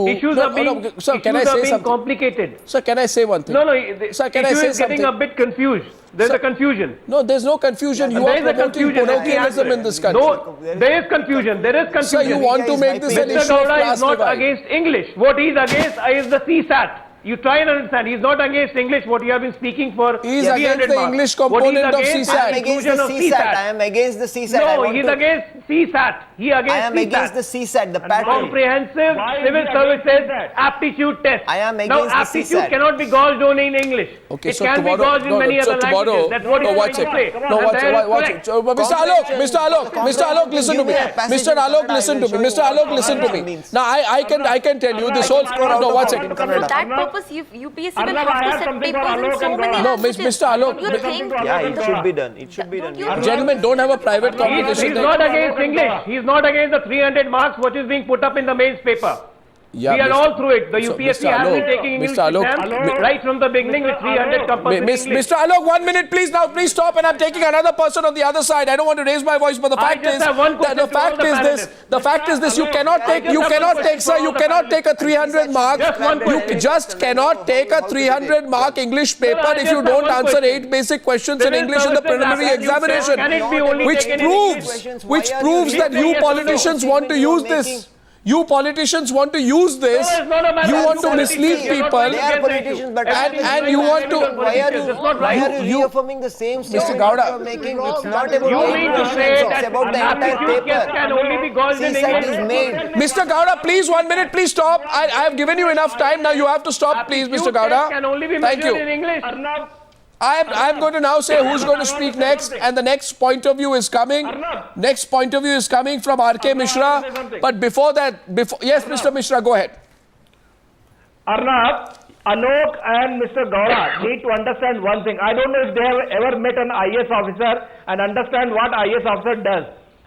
Issues are being complicated. Sir, can I say one thing? No. Sir, can I say something? Getting a bit confused. There's a confusion. No, there's no confusion. You are promoting parochialism in this country. No, there is confusion. Sir, you want to make this an issue of Gowda class is not divide. against English. What he is against is the CSAT. You try and understand. He's not against English. What you have been speaking for. He is against the English component of CSAT. I am against the CSAT. I am against the CSAT. No, he's against CSAT. I am against the CSAT, the pattern. Comprehensive Civil Services Aptitude Test. I am against the CSAT. Now, aptitude cannot be gauged only in English. Okay, it can be gauged in many other languages. That's what he's trying to say. Watch it. Mr. Alok, listen to me. Mr. Alok, listen to me. Now, I can tell you this whole... No, watch it. For that purpose, UPSC will have to set papers in so many languages. Mr. Alok. Yeah, it should be done. It should be done. Gentlemen, don't have a private conversation. He's not against English. He's not against the 300 marks which is being put up in the mains paper. Yeah, we are all through it. The UPSC has been taking English exams right from the beginning with 300 compulsory English. Mr. Alok, 1 minute, please. Now, please stop. And I'm taking another person on the other side. I don't want to raise my voice, but the fact is this. You cannot take a 300 mark. You just cannot take a 300 mark English paper if you don't answer 8 basic questions in English in the preliminary examination, which proves that you politicians want to use this. You politicians want to use this. You want to mislead people. They are politicians, but and you want to. Why are you reaffirming the same statement Mr. Gowda? you are making? It's not about You mean to say that it's about the entire paper. can only be gauged in CSAT English? is made. Mr. Gowda, please, 1 minute, please stop. I have given you enough time. Now you have to stop, please, Mr. Gowda. Can only be Thank measured you. in English. I am going to now say who's going to speak next, and the next point of view is coming. Next point of view is coming from RK Mishra. But before that, yes, Mr. Mishra, go ahead. Arnab, Alok and Mr. Gowda need to understand one thing. I don't know if they have ever met an IAS officer and understand what IAS officer does.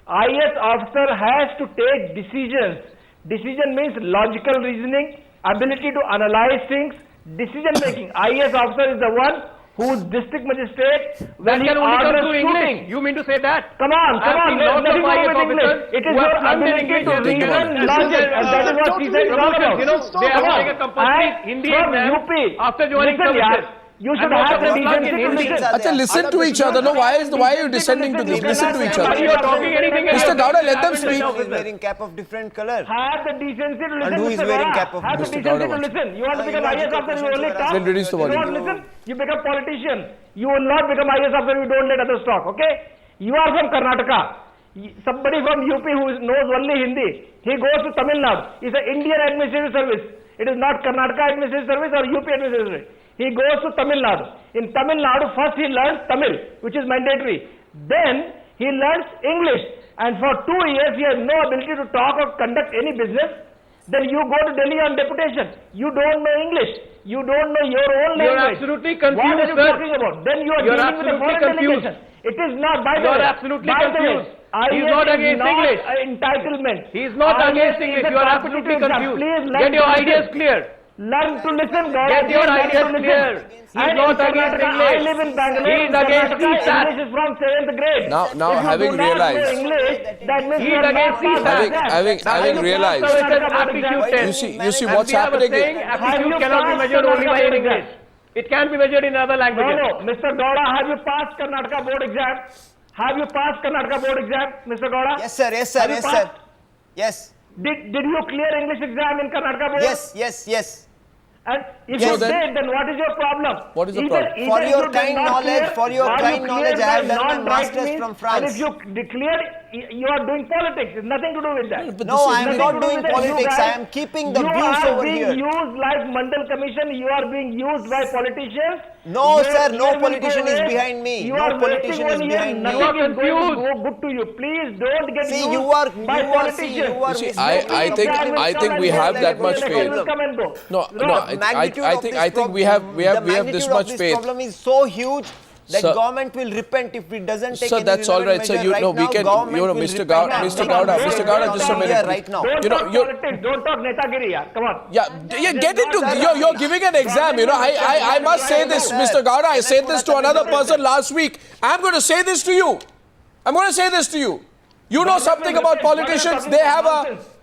IAS officer has to take decisions. Decision means logical reasoning, ability to analyze things, decision making. IAS officer is the one whose district magistrate, when he orders shooting. You mean to say that? Come on, there's nothing wrong with English. It is your ability to reason logic, and that is what he said is all about. They have to take a compulsory Hindi exam after joining services. You should have the decency to listen. Listen to each other. No, why are you descending to this? Listen to each other. You are talking anything else. Mr. Gowda, let them speak. Who is wearing cap of different color? Have the decency to listen. And who is wearing cap of Have the Mr. decency Gowda to listen. You want to become IAS officer, you only talk. We'll reduce the You volume. don't listen, you become politician. You will not become IAS officer if you don't let others talk, okay? You are from Karnataka. Somebody from UP who knows only Hindi, he goes to Tamil Nadu. It's an Indian administrative service. It is not Karnataka administrative service or UP administrative service. He goes to Tamil Nadu. In Tamil Nadu, first he learns Tamil, which is mandatory. Then he learns English. And for 2 years, he has no ability to talk or conduct any business. then you go to Delhi on deputation. You don't know English. You don't know your own language. You're absolutely confused, What are you sir. talking about? Then you are You're dealing with a absolutely foreign confused. delegation. It is not, by the way. You're absolutely by the way, confused. He's IAS not is against not English. Entitlement. He's not IAS against is English. a You are absolutely competitive exam. confused. Please learn Get your to ideas listen. clear. Learn to listen, Gaurav. Get your Please learn ideas to listen. clear. He's And not in against Karnataka, English. I live in Bangalore. He's against Karnataka, CSAT. English is from 7th grade. Now If you having do not realized- know English, that means He's you are against not CSAT. passed. Having realized- Aptitude test. You see And what's we have a happening saying, is, aptitude you cannot be passed measured only by Karnataka in board English. It can be measured in other No, languages. no. Mr. Gowda, have you passed Karnataka board exam? Have you passed Karnataka board exam, Mr. Gowda? Yes, sir. Yes, sir. Have you Yes, sir. passed? Yes. Did you clear English exam in Karnataka board? Yes. Yes. Yes. And if So you then- did, then what is your problem? What is the Either- problem? either For your you did kind not knowledge, clear, for your or you kind knowledge, cleared I have by done my non-right masters means, from And France. if you declare, you are doing politics. It's nothing to do with that. but No, this is I am nothing not to do doing with it. You politics. guys- I am keeping the you views are over being here. used like Mandal Commission. You are being used by politicians. No, Where- sir, no where will politician go is waste. behind me. You No are politician wasting is 1 year. behind me. Nothing You are is going to confused. go good to you. Please don't get See, used you are by you politicians. are See, misleading I the think- people. I think we have that much Election faith. will Come and go. no, magnitude I of think this I think we have this magnitude much of this faith. problem is so huge that Sir- government will repent if it doesn't take Sir, any that's all relevant right, sir. measure You right know, we now. can- Government you know, will Mr. repent Gowda, and Mr. take Gowda, action Mr. Gowda, just a on minute, India please. right now. Don't You know, talk you're- politics. Don't talk netagiri, yaar. Come on. Get into you're giving an exam. You know, I must say this, Mr. Gowda. I said this to another person last week. I'm going to say this to you. I'm going to say this to you. You know something about politicians?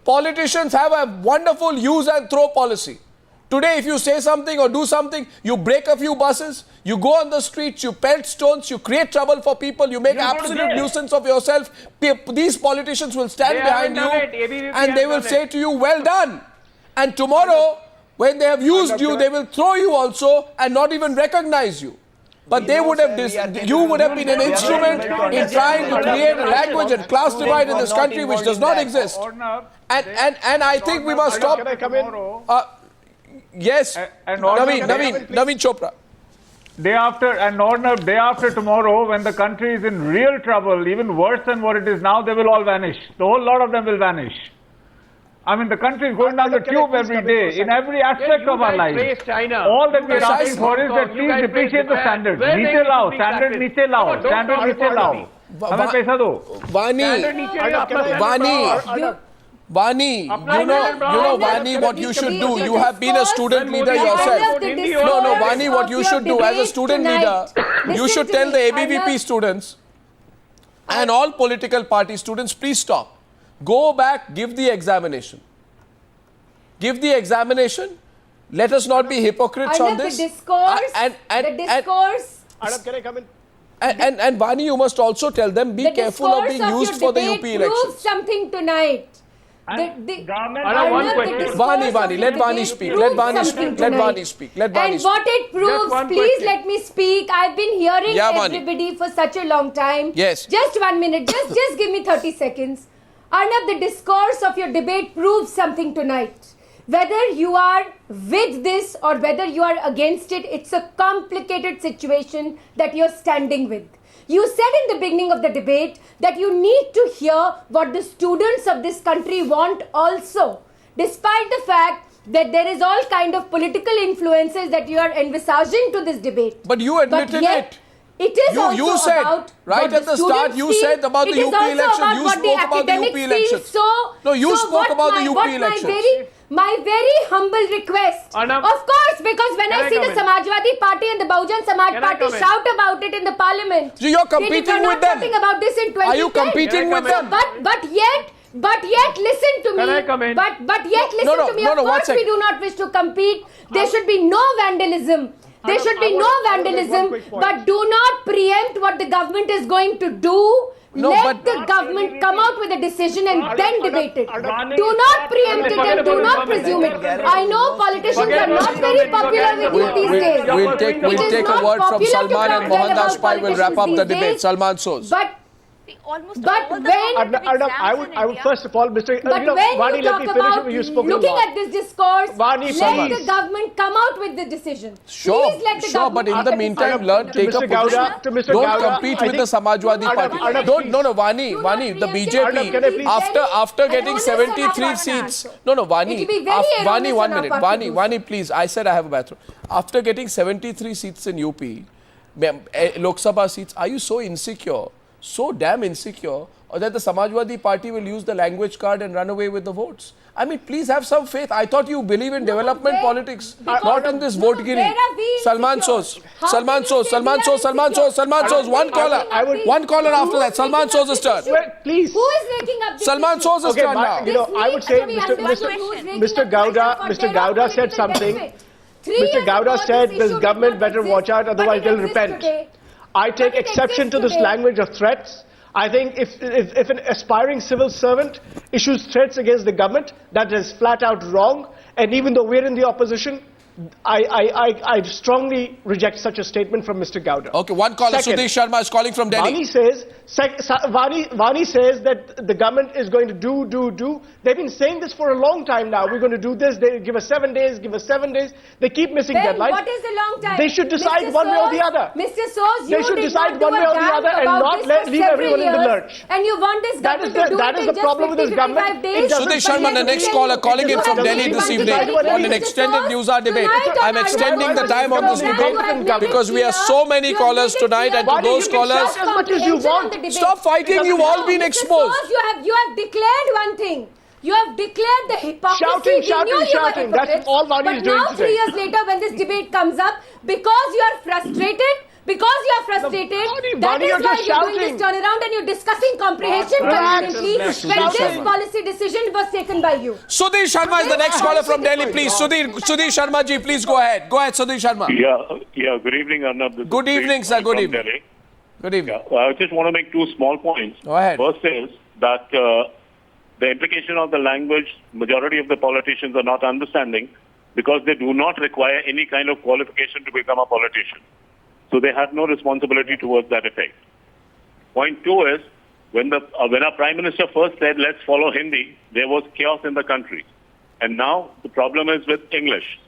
Politicians have a wonderful use and throw policy. Today, if you say something or do something, you break a few buses, you go on the streets, you pelt stones, you create trouble for people, you make You go to absolute jail. nuisance of yourself. These politicians will stand They behind you haven't done it. ABVP and they has will done say it. to you, well done. And tomorrow, when they have used you, they will throw you also and not even recognize you. But they would have, you would have been an instrument in trying to create a language and class divide in this country which does not exist. And I think we must stop. Can I come in? Yes, And Naveen Chopra. Day after tomorrow, when the country is in real trouble, even worse than what it is now, they will all vanish. The whole lot of them will vanish. I mean, the country is going down the Can I tube please every come in for a day, in second? every aspect of our lives. Praise China. All that we are Precisely. asking for is that You please guys depreciate the praise standards. Japan. Where Niche they lao, speak standard that niche way? lao, No, don't standard call it niche lao. policy. हमें पैसा दो. Vani, you know, Vani, what you should do. You have been a student leader yourself. No, Vani, what you should do as a student leader, you should tell the ABVP students and all political party students, please stop. Go back, give the examination. Give the examination. Let us not be hypocrites on this. The discourse. Arnab, can I come in? And Vani, you must also tell them, be careful of being used for the UP elections. Prove something tonight. One question. Vani, let Vani speak. Let Vani speak. Let Vani speak. Let Vani And speak. what it proves, one please question. let me speak. I've been hearing Yeah, Vani. everybody for such a long time. Yes. Just 1 minute. Just give me 30 seconds. Arnab, the discourse of your debate proves something tonight. Whether you are with this or whether you are against it, it's a complicated situation that you're standing with. You said in the beginning of the debate that you need to hear what the students of this country want also, despite the fact that there is all kind of political influences that you are envisaging to this debate. But you admitted it. It is also You said, about right what at the start, students you feel. said about the It is UP also election. about You what the spoke about the UP academics feel. elections. So, You spoke what about the UP what elections. My very humble request, Arnab, of course, because when can I I see come the in? Samajwadi Party and the Bahujan Samaj Can I Party come in? shout about it in the parliament. So you're competing they were not with them. talking about this in 2010. Are you competing with them? But yet, listen to me. Can I come in? But yet, listen to me. Of course, we do not wish to compete. There should be no vandalism. There should be no vandalism. But do not preempt what the government is going to do. No, Let but- the government come out with a decision and then debate it. Do not preempt it and do not presume it. I know politicians are not very popular with you these days. We'll take a word from Salman and Mohandas Pai will wrap up the debate. Salman Soz. But See, almost But all the when- competitive exams I in would India- first of all, Mr. But when Vani, you let talk me finish about what you've spoken looking about. at this discourse, Vani, let please. the government come out with the decision. Sure, Please let the sure, but government in the take a meantime, decision. learn, take a Mr. Gowda, position. to Mr. Don't Gowda, compete I with the think- Samajwadi Arnab, Party. Arnab, Don't, please. no, Vani, Do not Vani, the preempt it. BJP, Arnab, can I please- after And getting only 73 Sanam seats, Party. no, It will be very Vani, erroneous 1 on our minute, part to Vani, do so. Vani, please, I said I have a bathroom. After getting 73 seats in UP, Lok Sabha seats, are you so insecure, so damn insecure, or that the Samajwadi Party will use the language card and run away with the votes? I mean, please have some faith. I thought you believe in development politics, not in this vote-giri. where are we Salman insecure? Sos, How Salman can you Sos, say Salman we are Sos, Salman insecure? Sos, Salman Sos, one caller. One caller after that. Salman Sos' turn. Please. Who is making up this Salman issue? Sos' Okay, turn now. you know, I would say Mr. Gowda, Mr. Gowda said something. Mr. Gowda said this government better watch out, otherwise they'll repent. I take But it exception to exists this today. language of threats. I think if an aspiring civil servant issues threats against the government, that is flat out wrong. And even though we're in the opposition, I strongly reject such a statement from Mr. Gowda. Okay, one caller, Second, Sudhir Sharma is calling from Delhi. Vani says that the government is going to do. They've been saying this for a long time now. We're going to do this. They give us 7 days, give us 7 days. They keep missing Then deadlines. what is the long time? They should decide Mr. one way or the Sos, other. Mr. Sos, They you should did decide not do one way a or the damn other and about not this for leave several everyone in the years, lurch. And you want this That is government to do that it is in the just problem with this 50, government. 55 days. It doesn't Sudhir Sharma, the next caller, calling in from Delhi this evening on an extended Newshour debate. I'm extending the time on this debate because we have so many callers tonight, and to those callers, as much as you want. stop fighting. You've all been exposed. You have declared one thing. You have declared the hypocrisy. Shouting, We knew you were shouting. That's hypocrites. all Vani But is doing now, today. 3 years later, when this debate comes up, because you are frustrated, Vani, that is you're why just you're doing shouting. this turnaround and you're discussing comprehension conveniently when Sudhir this Sharma. policy decision was taken by you. Sudhir Sharma is the next caller from Delhi, please. Sudhir Sharma ji, please go ahead. Go ahead, Sudhir Sharma. Yeah. Good evening, Arnab. This Good is evening, Dave sir. Good from evening. Delhi. Good evening. Yeah, I just want to make two small points. Go ahead. First is that the implication of the language, majority of the politicians are not understanding because they do not require any kind of qualification to become a politician. So they have no responsibility towards that effect. Point two is, when our Prime Minister first said, let's follow Hindi, there was chaos in the country. And now the problem is with English.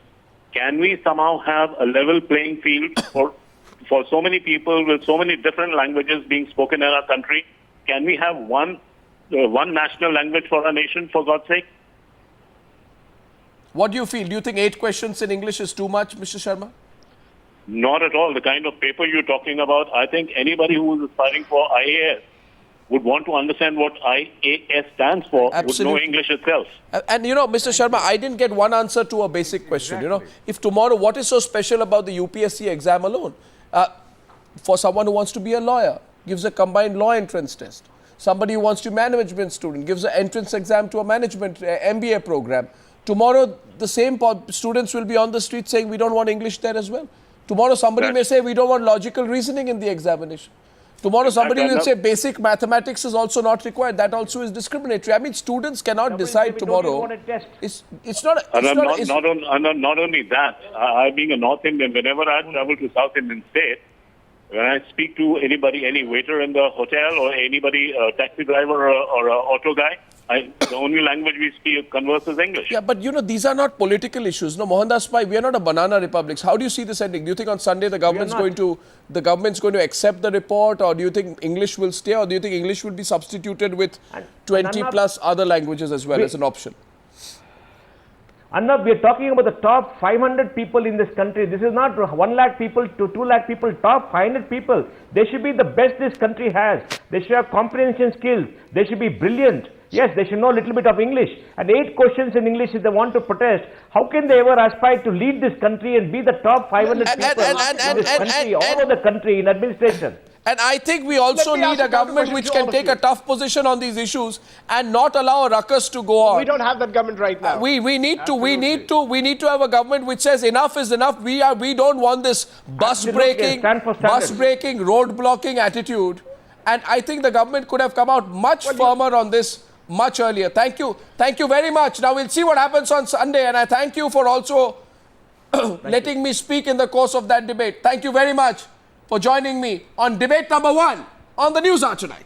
Can we somehow have a level playing field for so many people with so many different languages being spoken in our country? Can we have one national language for our nation, for God's sake? What do you feel? Do you think 8 questions in English is too much, Mr. Sharma? Not at all. The kind of paper you're talking about, I think anybody who is aspiring for IAS would want to understand what IAS stands for, would know English itself. And you know, Mr. Sharma, I didn't get one answer to a basic question. You know, if tomorrow, what is so special about the UPSC exam alone? For someone who wants to be a lawyer, gives a combined law entrance test. Somebody who wants to be a management student, gives an entrance exam to a management MBA program. Tomorrow, the same students will be on the street saying, we don't want English there as well. Tomorrow, somebody may say, we don't want logical reasoning in the examination. Tomorrow, somebody will say basic mathematics is also not required. That also is discriminatory. I mean, students cannot decide tomorrow. It's not only that. I being a North Indian, whenever I travel to South Indian state, when I speak to anybody, any waiter in the hotel or anybody, taxi driver or auto guy, the only language we converse is English. Yeah, but you know, these are not political issues. No, Mohandas Pai, we are not a banana republic. How do you see this ending? Do you think on Sunday the government's going to accept the report, or do you think English will stay, or do you think English will be substituted with 20 plus other languages as well as an option? Arnab, we are talking about the top 500 people in this country. This is not 1 lakh people to 2 lakh people, top 500 people. They should be the best this country has. They should have comprehension skills. They should be brilliant. Yes, they should know a little bit of English. And 8 questions in English if they want to protest. How can they ever aspire to lead this country and be the top 500 people in this country, all over the country in administration? And I think we also need a government which can take a tough position on these issues and not allow a ruckus to go on. We don't have that government right now. We need to have a government which says enough is enough. We don't want this bus breaking, road blocking attitude. And I think the government could have come out much firmer on this much earlier. Thank you very much. Now we'll see what happens on Sunday, and I thank you for also letting me speak in the course of that debate. Thank you very much for joining me on debate number 1 on the Newshour tonight.